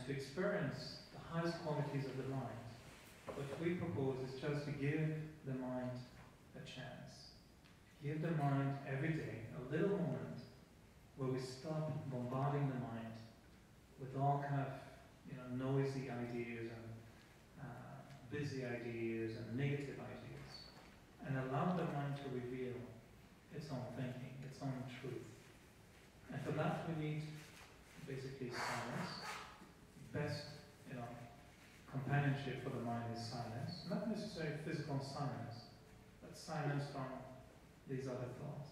to experience the highest qualities of the mind, what we propose is just to give the mind a chance. Give the mind every day a little moment where we stop bombarding the mind with all kind of noisy ideas and busy ideas and negative ideas, and allow the mind to reveal its own thinking, its own truth. And for that we need basically silence. Best, companionship for the mind is silence. Not necessarily physical silence, but silence from these other thoughts.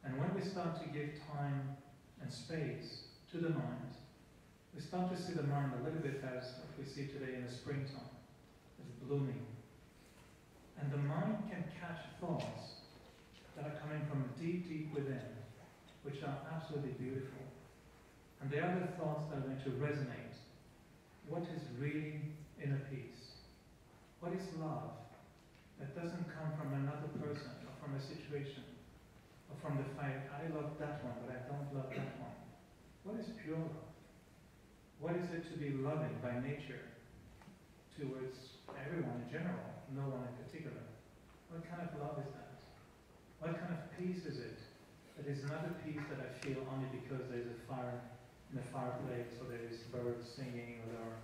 And when we start to give time and space to the mind, we start to see the mind a little bit as what we see today in the springtime, as blooming. And the mind can catch thoughts that are coming from deep, deep within, which are absolutely beautiful. And they are the thoughts that are going to resonate. What is really inner peace? What is love that doesn't come from another person or from a situation or from the fact, I love that one, but I don't love that one? What is pure love? What is it to be loving by nature towards everyone in general, no one in particular? What kind of love is that? What kind of peace is it? That is not a peace that I feel only because there's a fire in the fireplace, or there's birds singing, or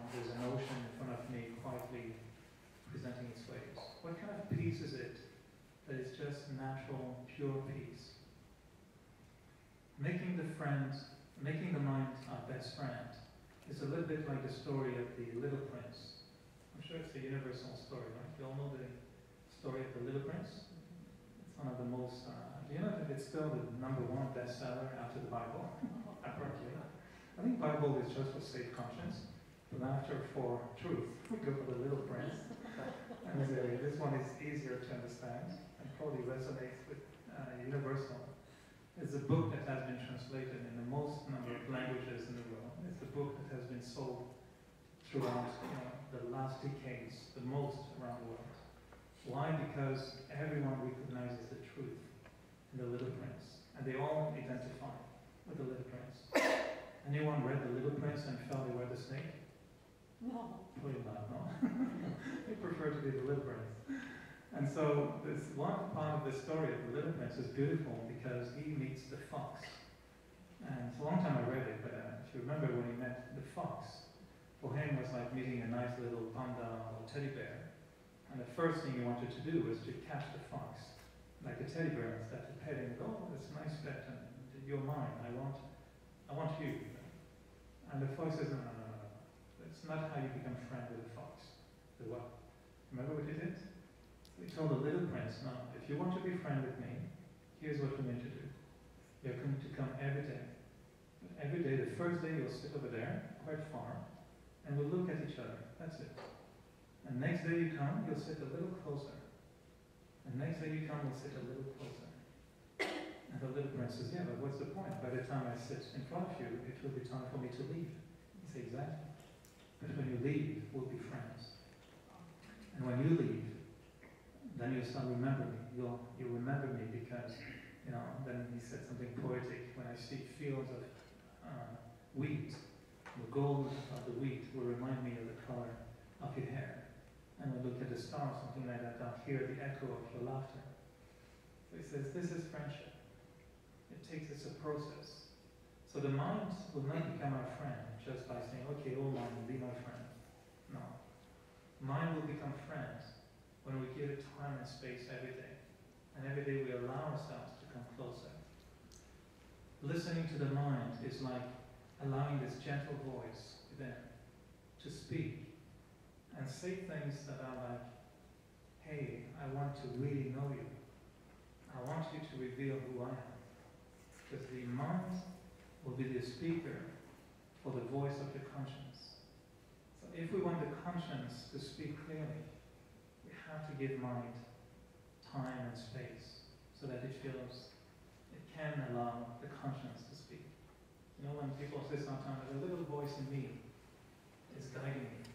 there's an ocean in front of me quietly presenting its waves. What kind of peace is it that is just natural, pure peace? Making the mind our best friend is a little bit like the story of the Little Prince. I'm sure it's a universal story, right? You all know the story of the Little Prince? It's one of the most, do you know that it's still the #1 bestseller after the Bible? Apparently. I think Bible is just for safe conscience, but after for truth, we go for the Little Prince. And this one is easier to understand and probably resonates with universal. It's a book that has been translated in the most number of languages in the world. It's a book that has been sold throughout the last decades, the most around the world. Why? Because everyone recognizes the truth in the Little Prince, and they all identify with the Little Prince. Anyone read The Little Prince and felt they were the snake? No. Probably not, no. They prefer to be the Little Prince. And so this one part of the story of the Little Prince is beautiful because he meets the fox. And it's a long time I read it, but if you remember when he met the fox, for him was like meeting a nice little panda or teddy bear. And the first thing he wanted to do was to catch the fox, like a teddy bear, instead to pet him. Oh, it's a nice pet, and you're mine. I want you. And the fox says, no. That's not how you become friends with a fox. The what? Remember what he did? He told the Little Prince, no, if you want to be friend with me, here's what we're going to do. You're going to come every day. Every day, the first day you'll sit over there, quite far, and we'll look at each other. That's it. And next day you come, you'll sit a little closer. And next day you come, we'll sit a little closer. And the Little Prince says, yeah, but what's the point? By the time I sit in front of you, it will be time for me to leave. He says, exactly. But when you leave, we'll be friends. And when you leave, then you'll start remembering me. You'll remember me because, then he said something poetic. When I see fields of wheat, the gold of the wheat will remind me of the color of your hair. And when I look at the stars, something like that, I'll hear the echo of your laughter. So he says, this is friendship. It's a process. So the mind will not become our friend just by saying, okay, oh mind, be my friend. No. Mind will become friends when we give it time and space every day. And every day we allow ourselves to come closer. Listening to the mind is like allowing this gentle voice within to speak and say things that are like, hey, I want to really know you. I want you to reveal who I am. Because the mind will be the speaker for the voice of your conscience. So if we want the conscience to speak clearly, we have to give mind time and space so that it can allow the conscience to speak. When people say sometimes, a little voice in me is guiding me.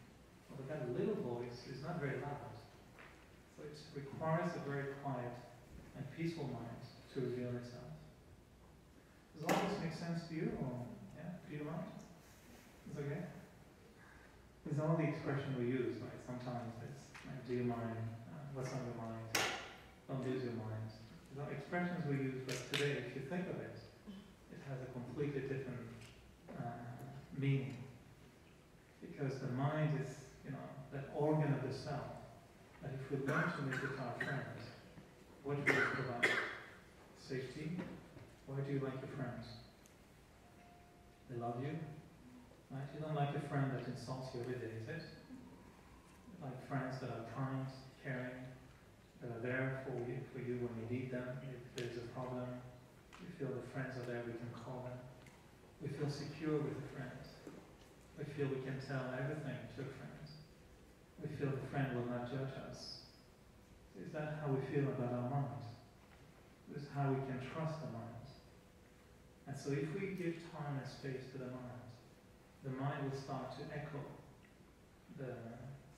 Well, that little voice is not very loud. So it requires a very quiet and peaceful mind to reveal itself. Does all this make sense to you? Or, yeah? Do you mind? Does expression we use, right? Sometimes it's like, do you mind? What's on your mind? Don't lose your mind. These are expressions we use, but today, if you think of it, it has a completely different meaning. Because the mind is, that organ of the self, that if we learn to make it our friends, what will it provide? Safety. Why do you like your friends? They love you, right? You don't like a friend that insults you every day, is it? You like friends that are kind, caring, that are there for you when you need them. If there's a problem, we feel the friends are there, we can call them. We feel secure with the friends. We feel we can tell everything to a friend. We feel the friend will not judge us. Is that how we feel about our mind? This is how we can trust the mind. And so if we give time and space to the mind will start to echo the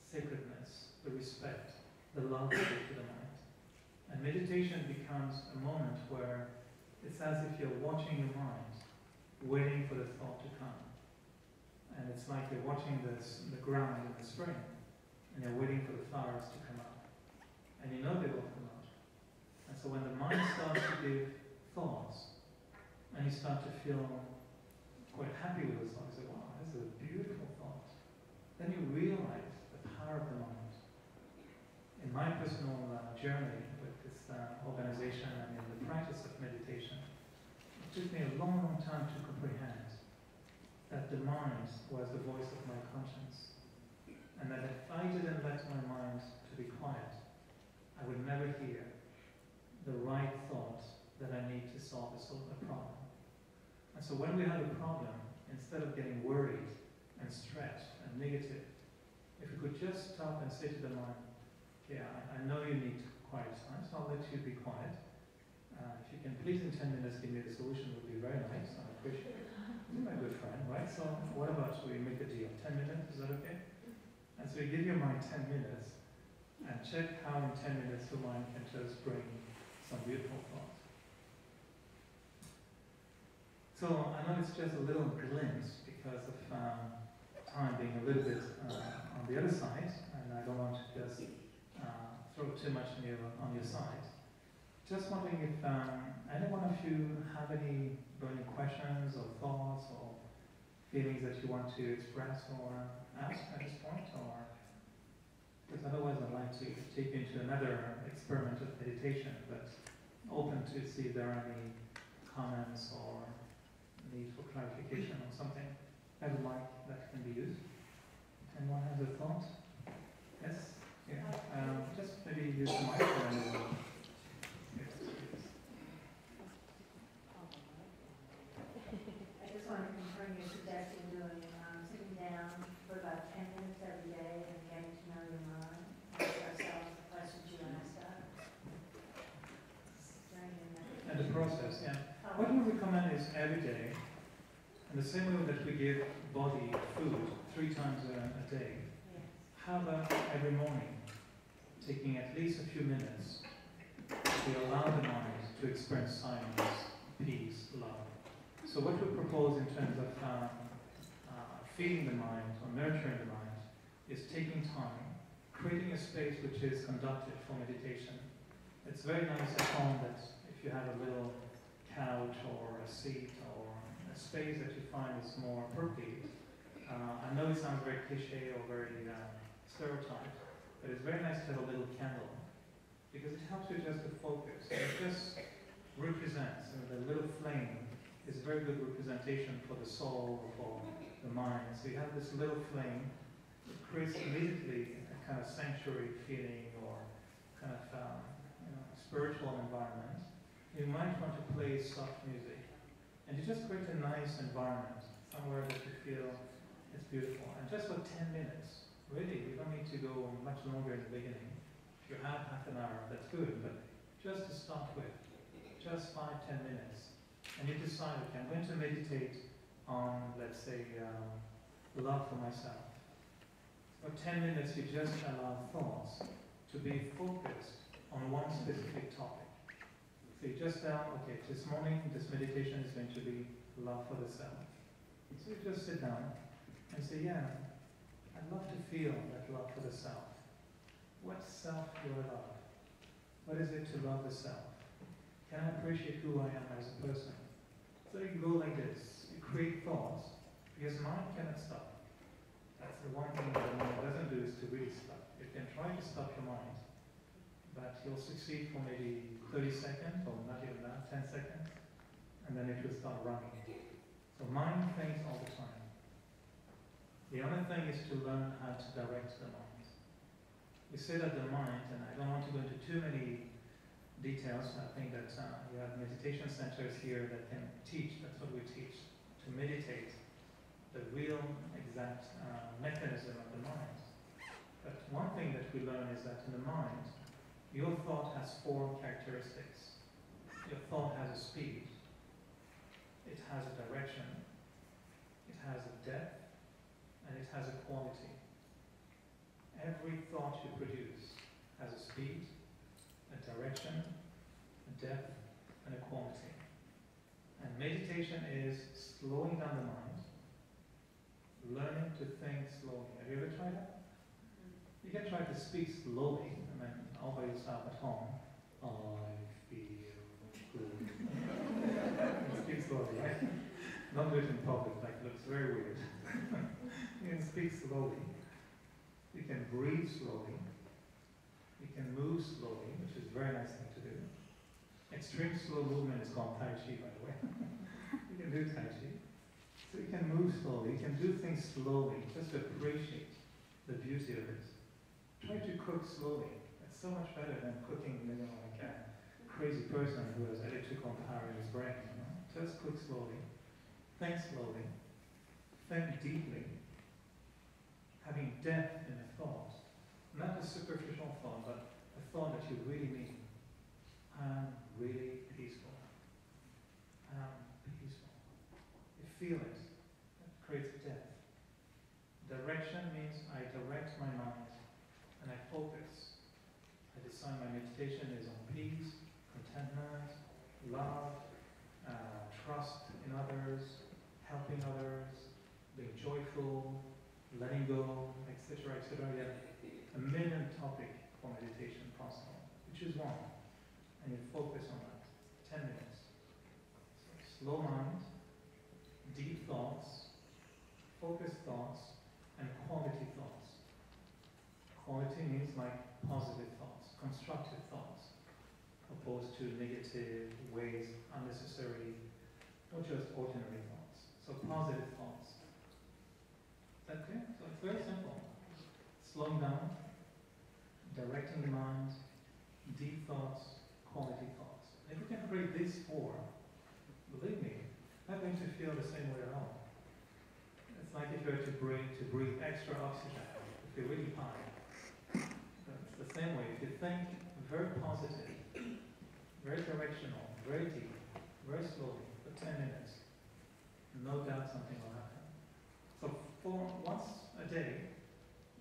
sacredness, the respect, the love we give to the mind. And meditation becomes a moment where it's as if you're watching your mind, waiting for the thought to come. And it's like you're watching the ground in the spring, and you're waiting for the flowers to come out. And you know they will come out. And so when the mind starts to give thoughts, and you start to feel quite happy with the thought, you say, wow, this is a beautiful thought. Then you realize the power of the mind. In my personal journey with this organization and in the practice of meditation, it took me a long, long time to comprehend that the mind was the voice of my conscience. And that if I didn't let my mind to be quiet, I would never hear the right thought that I need to solve a problem. And so when we have a problem, instead of getting worried and stressed and negative, if we could just stop and say to the mind, okay, I know you need quiet time, so I'll let you be quiet. If you can please in 10 minutes give me the solution, it would be very nice, I appreciate it. You're my good friend, right? So what about we make a deal? 10 minutes, is that okay? And so you give your mind 10 minutes and check how in 10 minutes your mind can just bring some beautiful thoughts. So I know it's just a little glimpse because of time being a little bit on the other side, and I don't want to just throw too much on your side. Just wondering if any one of you have any burning questions or thoughts or feelings that you want to express or ask at this point, or because otherwise I'd like to take you into another experiment of meditation, but open to see if there are any comments or need for clarification on something I would like that can be used. Anyone has a thought? Yes? Yeah. Just maybe use the microphone. I just want to confirm you're suggesting doing sitting down for about 10 minutes every day and getting to know your mind, ask ourselves the questions you asked us. And the process, yeah. What we recommend is every day, in the same way that we give body food 3 times a day, how about every morning, taking at least a few minutes to allow the mind to experience silence, peace, love. So what we propose in terms of feeding the mind or nurturing the mind is taking time, creating a space which is conducive for meditation. It's very nice at home that if you have a little couch or a seat or a space that you find is more appropriate. I know it sounds very cliche or very stereotyped, but it's very nice to have a little candle because it helps you just to focus. It just represents, the little flame is a very good representation for the soul, for the mind. So you have this little flame, it creates immediately a kind of sanctuary feeling or kind of spiritual environment. You might want to play soft music, and you just create a nice environment, somewhere that you feel is beautiful. And just for 10 minutes, really, you don't need to go much longer in the beginning. If you have half an hour, that's good, but just to start with, just 5-10 minutes. And you decide, okay, I'm going to meditate on, let's say, love for myself. For 10 minutes, you just allow thoughts to be focused on one specific topic. So you just tell, okay, this morning, this meditation is going to be love for the self. So you just sit down and say, yeah, I'd love to feel that love for the self. What self do I love? What is it to love the self? Can I appreciate who I am as a person? So you go like this. You create thoughts, because mind cannot stop. That's the one thing that the mind doesn't do, is to really stop. It can try to stop your mind, but you'll succeed for maybe 30 seconds, or not even that, 10 seconds, and then it will start running. So mind thinks all the time. The other thing is to learn how to direct the mind. We say that the mind, and I don't want to go into too many details. I think that you have meditation centers here that can teach. That's what we teach, to meditate, the real exact mechanism of the mind. But one thing that we learn is that in the mind, your thought has 4 characteristics. Your thought has a speed, it has a direction, it has a depth, and it has a quality. Every thought you produce has a speed, a direction, a depth, and a quality. And meditation is slowing down the mind, learning to think slowly. Have you ever tried that? You can try to speak slowly, and then all by yourself at home. I feel good. You speak slowly, right? Don't do it in public, like it looks very weird. You can speak slowly. You can breathe slowly. You can move slowly, which is a very nice thing to do. Extreme slow movement is called Tai Chi, by the way. You can do Tai Chi. So you can move slowly. You can do things slowly, just to appreciate the beauty of it. Try to cook slowly. It's so much better than cooking, like a crazy person who has electrical power in his brain. Just cook slowly. Think slowly. Think deeply. Having depth in a thought. Not a superficial thought, but a thought that you really mean. I'm really peaceful. I'm peaceful. You feel it. That creates depth. Direction means I direct my mind and I focus. I decide my meditation is on peace, contentment, love, trust in others, helping others, being joyful, letting go, etc., etc. You have a million topic for meditation possible. You choose one, and you focus on that. 10 minutes. So slow mind, deep thoughts, focused thoughts, and quality thoughts. Quality means like positive thoughts, constructive thoughts, opposed to negative, waste, unnecessary, or just ordinary thoughts. So positive thoughts. Is that clear? So it's very simple. Slowing down, directing the mind, deep thoughts, quality thoughts. If you can create these 4, believe me, I'm going to feel the same way at home. It's like if you were to breathe extra oxygen, if you're really high. It's the same way. If you think very positive, very directional, very deep, very slowly, for 10 minutes, no doubt something will happen. So for once a day,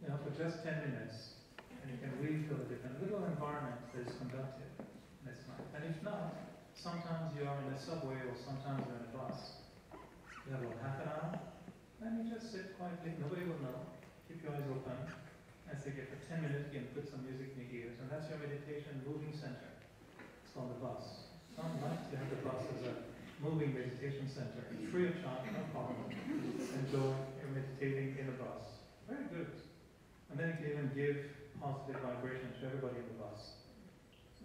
for just 10 minutes, and you can really feel the different little environment that is conductive. That's nice. And if not, sometimes you are in a subway or sometimes you're in a bus. You have about half an hour, then you just sit quietly, nobody will know. Keep your eyes open. As they get for 10 minutes, you can put some music in your ears, and that's your meditation moving center. It's called the bus. It's not nice to have the bus as a moving meditation center. It's free of charge, no problem. Enjoy your meditating in the bus. Very good. And then you can even give positive vibration to everybody in the bus.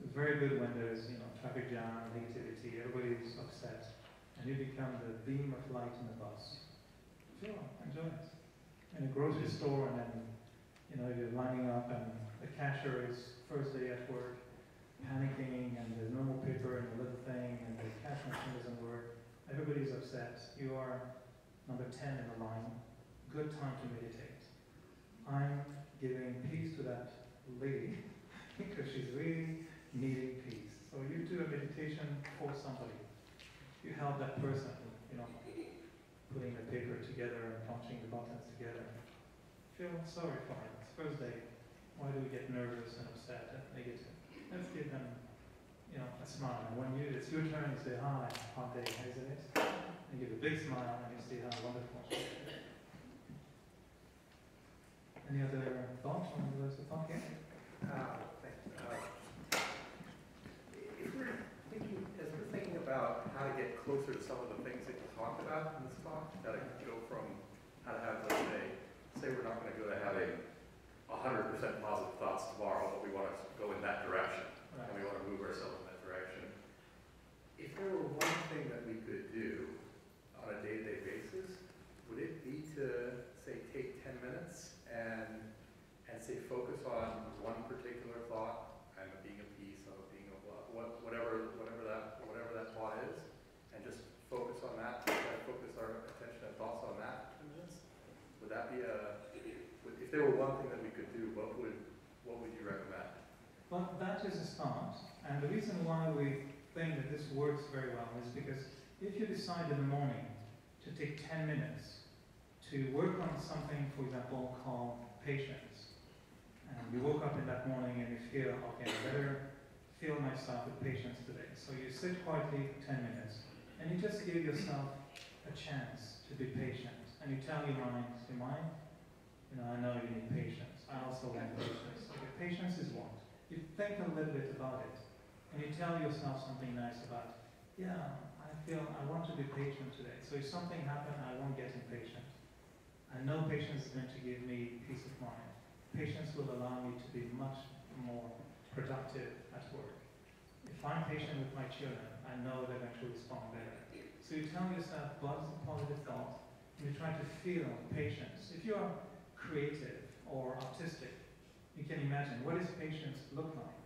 It's very good when there's traffic jam, negativity, everybody's upset, and you become the beam of light in the bus. Sure, enjoy it. In a grocery store, and then you're lining up, and the cashier is first day at work, panicking, and there's no more paper in the little thing, and the cash machine doesn't work. Everybody's upset. You are number 10 in the line. Good time to meditate. I'm giving peace to that lady because she's really needing peace. So you do a meditation for somebody. You help that person, putting the paper together and punching the buttons together. Feel sorry for her. It's first day. Why do we get nervous and upset and negative? Let's give them, a smile. And when it's your turn, you say, hi, hot day, isn't it? And give a big smile, and you see how wonderful she is. closer to some of the things that you talked about in this talk, that it could go from how to have, let's say we're not going to go to having 100% positive thoughts tomorrow, but we want to go in that direction, and we want to move ourselves in that direction. If there were one thing that we could do on a day-to-day basis, would it be to, say, take 10 minutes and say focus on one particular thought, and being a piece of being a whatever that thought is, and just focus on that, try to focus our attention and thoughts on that for 10 minutes? Would that be if there were one thing that we could do, what would you recommend? Well, that is a start, and the reason why we think that this works very well is because if you decide in the morning to take 10 minutes to work on something, for example, called patience, and you woke up in that morning and you feel, okay, I better fill myself with patience today. So you sit quietly for 10 minutes, and you just give yourself a chance to be patient, and you tell your mind, I know you need patience. I also want patience. Okay, patience is what? You think a little bit about it, and you tell yourself something nice about, I want to be patient today. So if something happens, I won't get impatient. I know patience is going to give me peace of mind. Patience will allow me to be much more productive at work. If I'm patient with my children, I know they're going to respond better. So you tell yourself positive thoughts, and you try to feel patience. If you are creative or artistic, you can imagine, what does patience look like?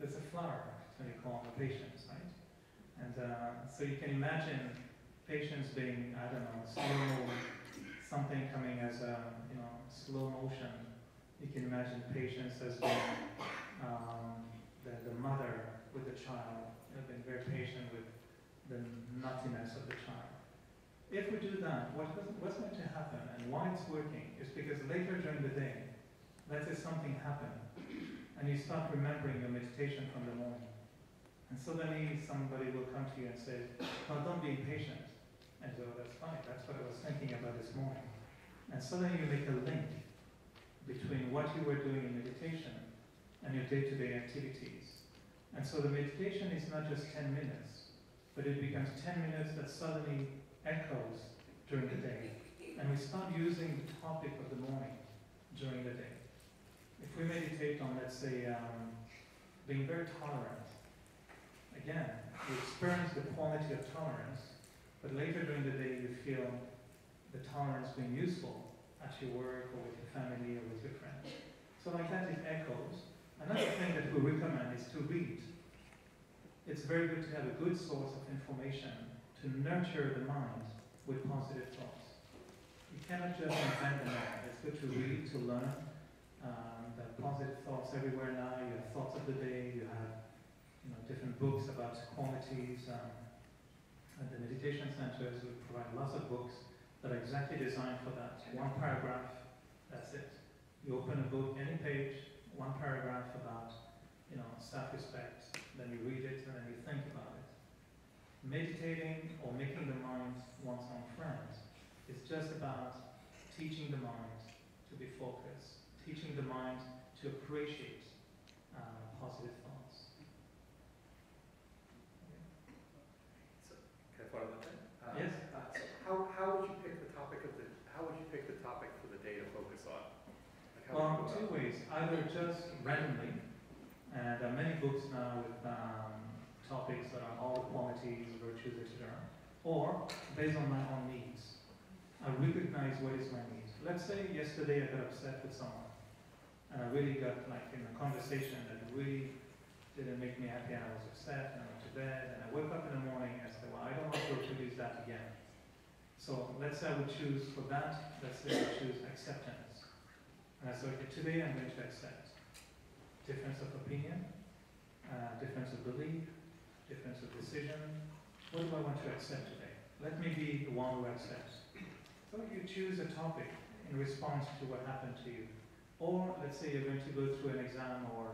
There's a flower, so we call it patience, right? And so you can imagine patience being, I don't know, something coming as a, slow motion. You can imagine patience as being the mother with the child, being very patient with the nuttiness of the child. If we do that, what's going to happen and why it's working is because later during the day, let's say something happened, and you start remembering your meditation from the morning. And suddenly somebody will come to you and say, "Oh, don't be impatient." And so that's funny, that's what I was thinking about this morning. And suddenly you make a link between what you were doing in meditation and your day-to-day activities. And so the meditation is not just 10 minutes, but it becomes 10 minutes that suddenly echoes during the day. And we start using the topic of the morning during the day. If we meditate on, let's say, being very tolerant, again, you experience the quality of tolerance, but later during the day you feel the tolerance being useful at your work or with your family or with your friends. So like that it echoes. Another thing that we recommend is to read. It's very good to have a good source of information to nurture the mind with positive thoughts. You cannot just invent them all. It's good to read, to learn. There are positive thoughts everywhere now. You have thoughts of the day. You have different books about qualities. At the meditation centers, we provide lots of books that are exactly designed for that. One paragraph, that's it. You open a book, any page, one paragraph about self-respect. Then you read it and then you think about it. Meditating or making the mind one's own friend is just about teaching the mind to be focused, teaching the mind to appreciate positive thoughts. So, can I follow that then? Yes. How would you pick the topic for the day to focus on? Like Well, two ways. Either just randomly, and there are many books now with topics that are all qualities, virtues, etc. Or based on my own needs. I recognize what is my need. Let's say yesterday I got upset with someone, and I really got in a conversation that really didn't make me happy, and I was upset, and I went to bed, and I woke up in the morning and said, well, I don't want to reproduce that again. So let's say I would choose for that, let's say I choose acceptance. And I said, okay, today I'm going to accept difference of opinion, difference of belief, difference of decision. What do I want to accept today? Let me be the one who accepts. So you choose a topic in response to what happened to you. Or let's say you're going to go through an exam, or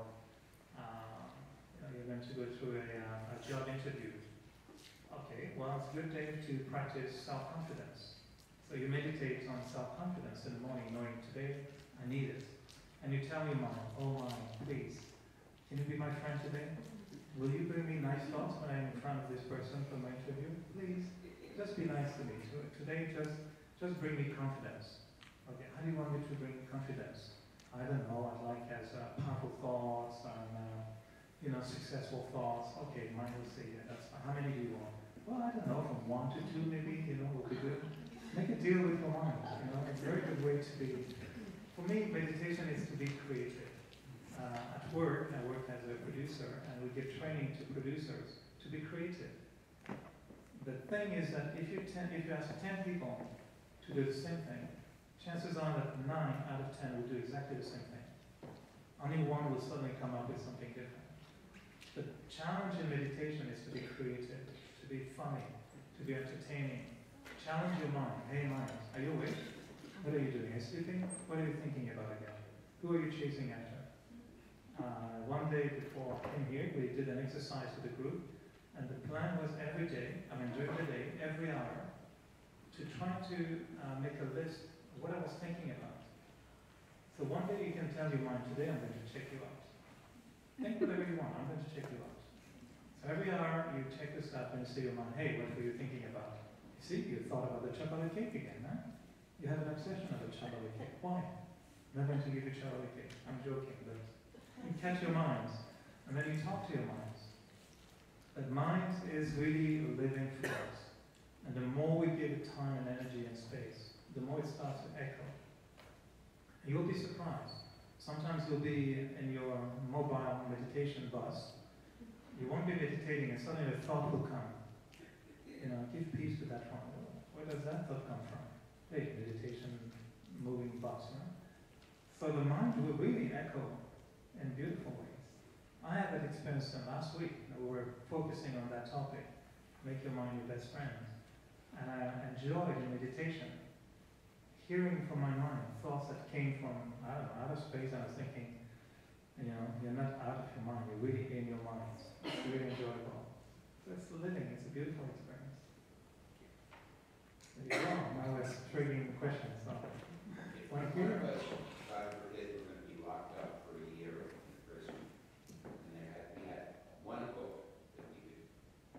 you're going to go through a job interview. Okay, well, it's a good day to practice self-confidence. So you meditate on self-confidence in the morning, knowing today I need it. And you tell your mind, oh mind, please, can you be my friend today? Will you bring me nice thoughts when I'm in front of this person for my interview? Please, just be nice to me. Today, just bring me confidence. Okay, how do you want me to bring confidence? I don't know. I'd like as powerful thoughts and successful thoughts. Okay, mine will say that's fine. How many do you want? Well, I don't know, from 1 to 2 maybe. Would be good. Make a deal with your mind. It's a very good way to be. For me, meditation is to be creative. At work, I work as a producer, and we give training to producers to be creative. The thing is that if you ask 10 people to do the same thing, chances are that 9 out of 10 will do exactly the same thing. Only one will suddenly come up with something different. The challenge in meditation is to be creative, to be funny, to be entertaining. Challenge your mind. Hey mind, are you awake? What are you doing? Are you sleeping? What are you thinking about again? Who are you chasing after? One day before I came here, we did an exercise with the group, and the plan was every day, during the day, every hour, to try to make a list of what I was thinking about. So one day you can tell your mind, today I'm going to check you out. Think whatever you want, I'm going to check you out. So every hour you check this up and say to your mind, hey, what were you thinking about? You see, you thought about the chocolate cake again, huh? You have an obsession of the chocolate cake. Why? I'm not going to give you chocolate cake. I'm joking, but you catch your minds, and then you talk to your minds. That mind is really a living force. And the more we give it time and energy and space, the more it starts to echo. And you'll be surprised. Sometimes you'll be in your mobile meditation bus. You won't be meditating, and suddenly a thought will come. Give peace to that thought. Where does that thought come from? Hey, meditation, moving bus. So the mind will really echo in beautiful ways. I had that experience last week. We were focusing on that topic, make your mind your best friend. And I enjoyed in meditation, hearing from my mind thoughts that came from, out of space. I was thinking, you're not out of your mind, you're really in your mind. It's really enjoyable. So it's living, it's a beautiful experience. There you go, now we're triggering questions. So, One of us, God forbid, we're going to be locked up for a year in prison. And we had one book that we could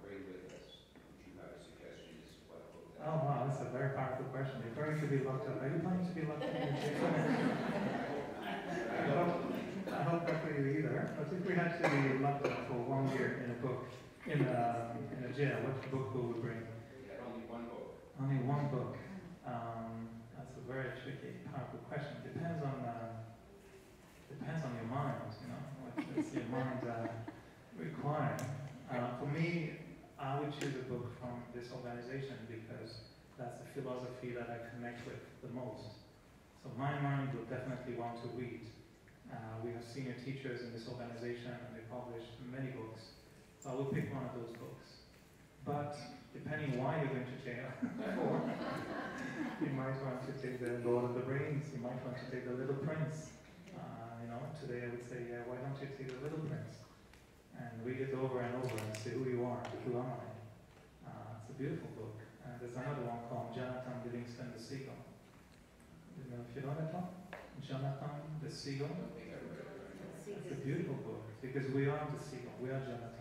bring with us. Would you have a suggestion as to what book that oh wow, that's a very powerful question. You're going to be locked up. Are you planning to be locked up in jail? I hope not for you either. But if we had to be locked up for 1 year in a book, in a jail, what book will we bring? We had only one book. Only one book. That's a very tricky, powerful question. Depends on your mind. What does your mind require? For me, I would choose a book from this organization because that's the philosophy that I connect with the most. So my mind will definitely want to read. We have senior teachers in this organization, and they publish many books. So I will pick one of those books. But depending why you're going to jail, or you might want to take the Lord of the Rings, you might want to take the Little Prince. Today I would say, why don't you take the Little Prince and read it over and over and say who you are, who am I? It's a beautiful book. There's another one called Jonathan Livingston the Seagull. If you know that one? Jonathan the Seagull. It's a beautiful book because we are the seagull. We are Jonathan.